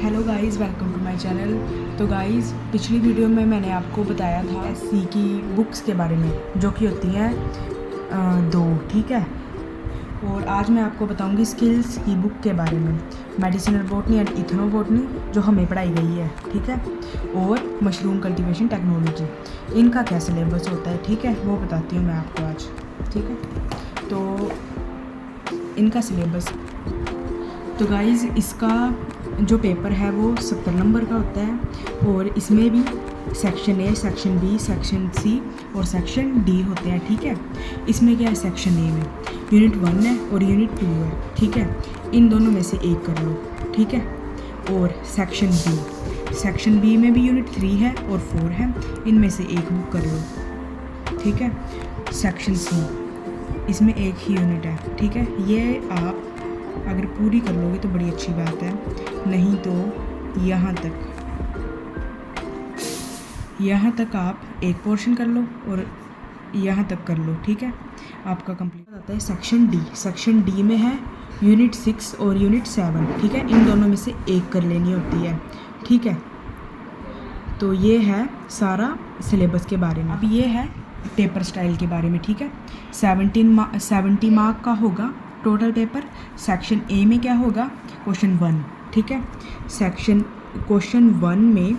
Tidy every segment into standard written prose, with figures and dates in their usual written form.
Hello guys, welcome to my channel. तो guys, पिछली video में मैंने आपको बताया था एससी की बुक्स के बारे में, जो कि होती हैं दो, ठीक है। और आज मैं आपको बताऊंगी स्किल्स की बुक के बारे में, मेडिसिनल बॉटनी एंड इथनोबॉटनी, जो हमें पढ़ाई गई है, ठीक है। और मशरूम कल्टीवेशन टेक्नोलॉजी, इनका क्या सिलेबस होता है, ठीक है, वो बताती हूँ मैं आपको आज, ठीक है। तो इनका सिलेबस, तो गाइस इसका जो पेपर है वो 70 नंबर का होता है। और इसमें भी section A, section B, section C और सेक्शन डी होते हैं, ठीक है। इसमें क्या है, सेक्शन ए में यूनिट 1 है और यूनिट 2 है, ठीक है। इन दोनों में से एक कर लो, ठीक है। और सेक्शन बी में भी यूनिट 3 है और 4 है, इनमें से एक बुक कर लो, ठीक है। सेक्शन सी, इसमें एक ही यूनिट है, ठीक है। ये आप अगर पूरी कर लोगे तो बड़ी अच्छी बात है, नहीं तो यहाँ तक आप एक पोर्शन कर लो और यहाँ तक कर लो, ठीक है, आपका कंप्लीट हो जाता है। सेक्शन डी में है यूनिट 6 और यूनिट 7, ठीक है। इन दोनों में से एक कर लेनी होती है, ठीक है। तो ये है सारा सिलेबस के बारे में। अब ये है पेपर स्टाइल के बारे में, ठीक है। 70 मार्क का होगा टोटल पेपर। सेक्शन ए में क्या होगा, क्वेश्चन 1, ठीक है। क्वेश्चन 1 में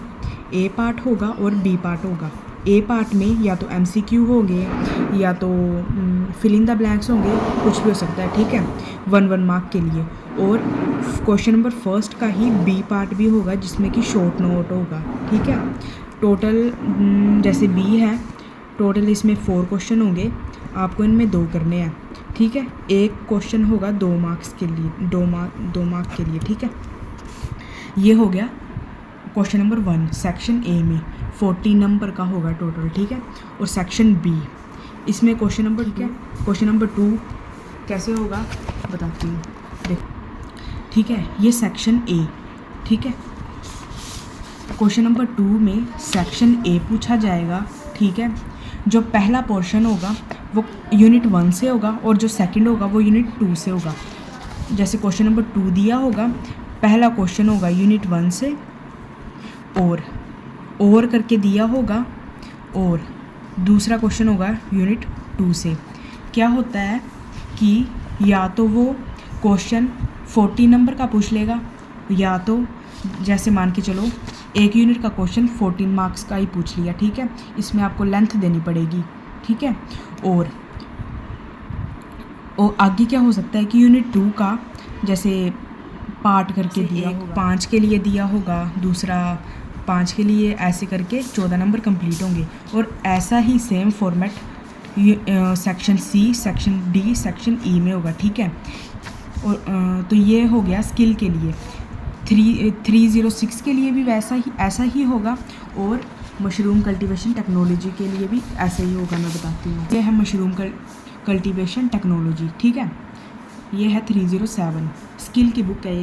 ए पार्ट होगा और बी पार्ट होगा। ए पार्ट में या तो एमसीक्यू होंगे या तो फिल इन द ब्लैंक्स होंगे, कुछ भी हो सकता है, ठीक है, 1 मार्क के लिए। और क्वेश्चन नंबर फर्स्ट का ही बी पार्ट भी होगा, जिसमें कि शॉर्ट नोट होगा, ठीक है। टोटल जैसे बी है, टोटल इसमें 4 क्वेश्चन होंगे, आपको इनमें 2 करने हैं, ठीक है। एक क्वेश्चन होगा 2 मार्क्स के लिए, 2 मार्क के लिए, ठीक है। ये हो गया क्वेश्चन नंबर 1 सेक्शन ए में, 40 नंबर का होगा टोटल, ठीक है। और सेक्शन बी, इसमें क्वेश्चन नंबर, ठीक है, क्वेश्चन नंबर 2 कैसे होगा बताती हूँ, देख, ठीक है। ये सेक्शन ए, ठीक है। क्वेश्चन नंबर 2 में सेक्शन ए पूछा जाएगा, ठीक है। जो पहला पोर्शन होगा वो यूनिट 1 से होगा और जो सेकंड होगा वो यूनिट 2 से होगा। जैसे क्वेश्चन नंबर 2 दिया होगा, पहला क्वेश्चन होगा यूनिट 1 से और करके दिया होगा, और दूसरा क्वेश्चन होगा यूनिट 2 से। क्या होता है कि या तो वो क्वेश्चन 40 नंबर का पूछ लेगा, या तो जैसे मान के चलो एक यूनिट का क्वेश्चन 14 मार्क्स का ही पूछ लिया, ठीक है। इसमें आपको लेंथ देनी पड़ेगी, ठीक है। और आगे क्या हो सकता है कि यूनिट 2 का जैसे पार्ट करके दिया होगा, 5 के लिए दिया होगा, दूसरा 5 के लिए, ऐसे करके 14 नंबर कंप्लीट होंगे। और ऐसा ही same format section C, section D, section E में होगा, ठीक है। और तो ये हो गया स्किल के लिए। 306 के लिए भी ऐसा ही होगा, और मशरूम कल्टीवेशन टेक्नोलॉजी के लिए भी ऐसा ही होगा, मैं बताती हूँ। ये है मशरूम कल्टीवेशन टेक्नोलॉजी, ठीक है। ये है 307 स्किल की बुक है।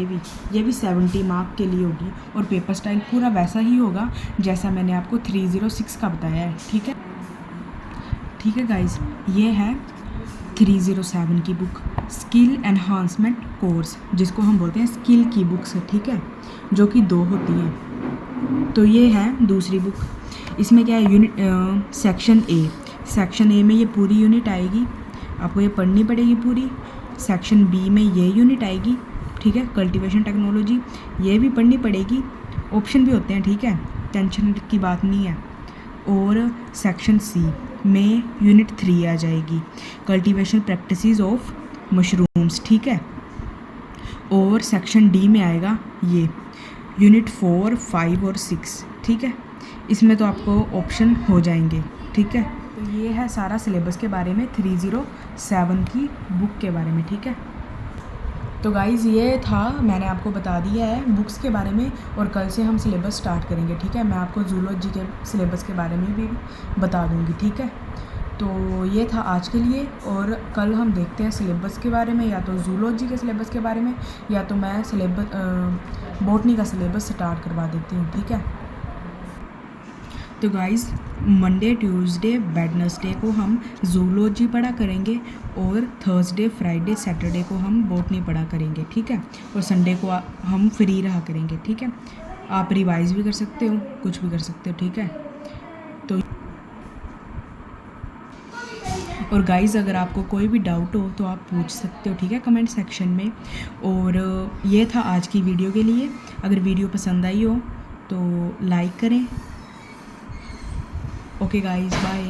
ये भी 70 मार्क के लिए होगी, और पेपर स्टाइल पूरा वैसा ही होगा जैसा मैंने आपको 306 का बताया है, ठीक है। ठीक है गाइस, ये है 307 की बुक, स्किल एनहांसमेंट कोर्स, जिसको हम बोलते हैं स्किल की बुक्स, ठीक है, जो कि 2 होती हैं। तो ये है दूसरी बुक। इसमें क्या है, यूनिट सेक्शन ए में ये पूरी यूनिट आएगी, आपको ये पढ़नी पड़ेगी पूरी। सेक्शन बी में ये यूनिट आएगी, ठीक है, कल्टीवेशन टेक्नोलॉजी, ये भी पढ़नी पड़ेगी, ऑप्शन भी होते हैं, ठीक है, टेंशन की बात नहीं है। और सेक्शन सी में यूनिट 3 आ जाएगी, कल्टीवेशन प्रैक्टिसेस ऑफ मशरूम्स, ठीक है। और सेक्शन डी में आएगा ये यूनिट 4, 5 और 6, ठीक है। इसमें तो आपको ऑप्शन हो जाएंगे, ठीक है। तो ये है सारा सिलेबस के बारे में 307 की बुक के बारे में, ठीक है। तो गाइज़, ये था, मैंने आपको बता दिया है बुक्स के बारे में, और कल से हम सिलेबस स्टार्ट करेंगे, ठीक है। मैं आपको जूलॉजी के सिलेबस के बारे में भी बता दूंगी, ठीक है। तो ये था आज के लिए, और कल हम देखते हैं सिलेबस के बारे में, या तो जूलॉजी के सिलेबस के बारे में, या तो मैं बॉटनी का सिलेबस स्टार्ट करवा देती हूँ, ठीक है। तो गाइस मंडे ट्यूसडे वेडनेसडे को हम जूलॉजी पढ़ा करेंगे और थर्सडे फ्राइडे सैटरडे को हम बॉटनी पढ़ा करेंगे, ठीक है। और संडे को हम फ्री रहा करेंगे, ठीक है। आप रिवाइज भी कर सकते हो, कुछ भी कर सकते हो, ठीक है। तो और गाइज़ अगर आपको कोई भी डाउट हो तो आप पूछ सकते हो, ठीक है, कमेंट सेक्शन में। और ये था आज की वीडियो के लिए। अगर वीडियो पसंद आई हो तो लाइक करें। Okay guys, bye.